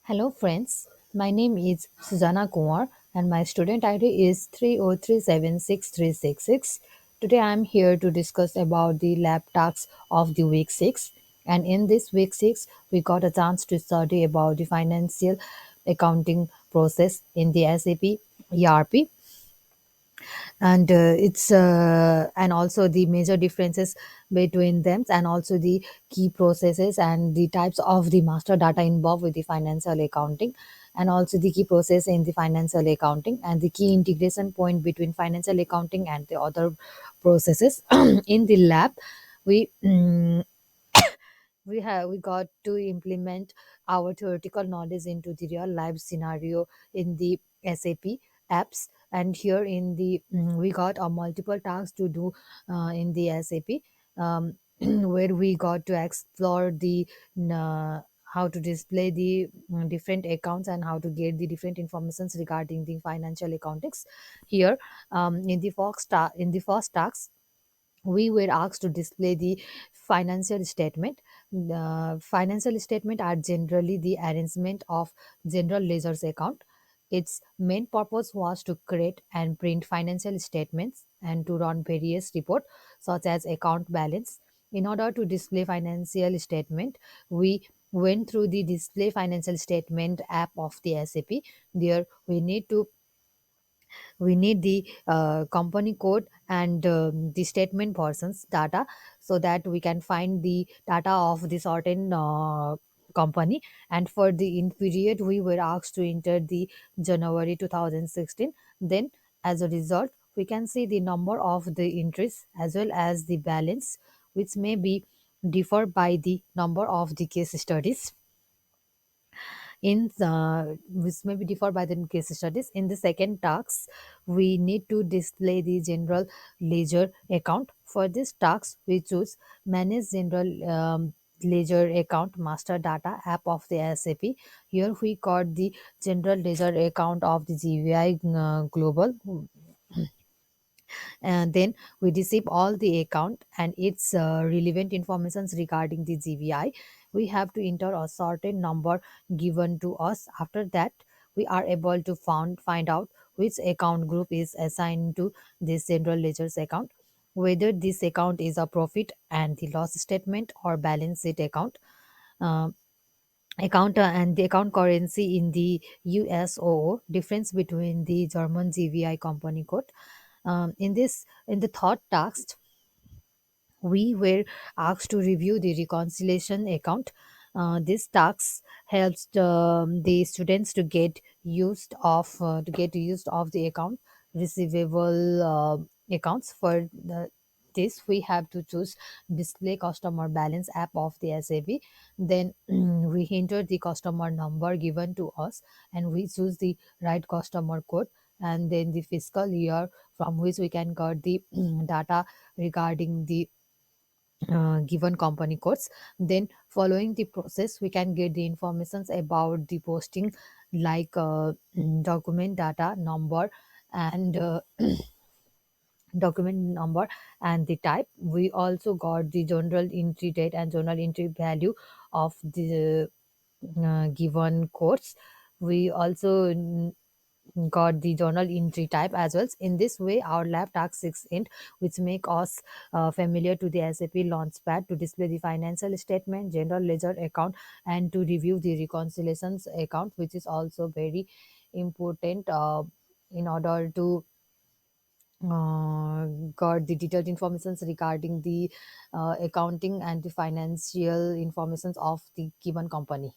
Hello friends, my name is Sujana Kumar and my student ID is 303763666. Today I am here to discuss about the lab tasks of the week 6, and in this week 6 we got a chance to study about the financial accounting process in the SAP ERP, and it's and also the major differences between them, and also the key processes and the types of the master data involved with the financial accounting, and also the key process in the financial accounting and the key integration point between financial accounting and the other processes. In the lab we we got to implement our theoretical knowledge into the real life scenario in the SAP apps. And here in the we got a multiple tasks to do in the SAP, where we got to explore the how to display the different accounts and how to get the different informations regarding the financial accountings. Here, in the first task we were asked to display the financial statement. The financial statement are generally the arrangement of general ledger's account. Its main purpose was to create and print financial statements and to run various reports such as account balance. In order to display financial statement, we went through the display financial statement app of the SAP. There we need the company code and the statement person's data, so that we can find the data of the certain company. And for the in period we were asked to enter the January 2016. Then as a result we can see the number of the entries as well as the balance, which may be differ by the number of the case studies in which may be differ by the case studies. In the second task we need to display the general ledger account. For this task we choose manage general ledger account master data app of the SAP. Here we got the general ledger account of the GVI global, and then we receive all the account and its relevant informations regarding the GVI. We have to enter a certain number given to us. After that we are able to find out which account group is assigned to this general ledger's account, whether this account is a profit and the loss statement or balance sheet account. Uh, and the account currency in the USOO, difference between the German GVI company code. In the third task we were asked to review the reconciliation account. This task helps the students to get used of the account receivable accounts. For this we have to choose display customer balance app of the SAP. Then we enter the customer number given to us and we choose the right customer code, and then the fiscal year from which we can get the data regarding the given company codes. Then following the process we can get the informations about the posting, like document data number and document number and the type. We also got the journal entry date and journal entry value of the given codes. We also got the journal entry type as well. In this way our lab task 6 end, which make us familiar to the SAP Launchpad to display the financial statement, general ledger account, and to review the reconciliations account, which is also very important in order to got the detailed informations regarding the accounting and the financial informations of the given company.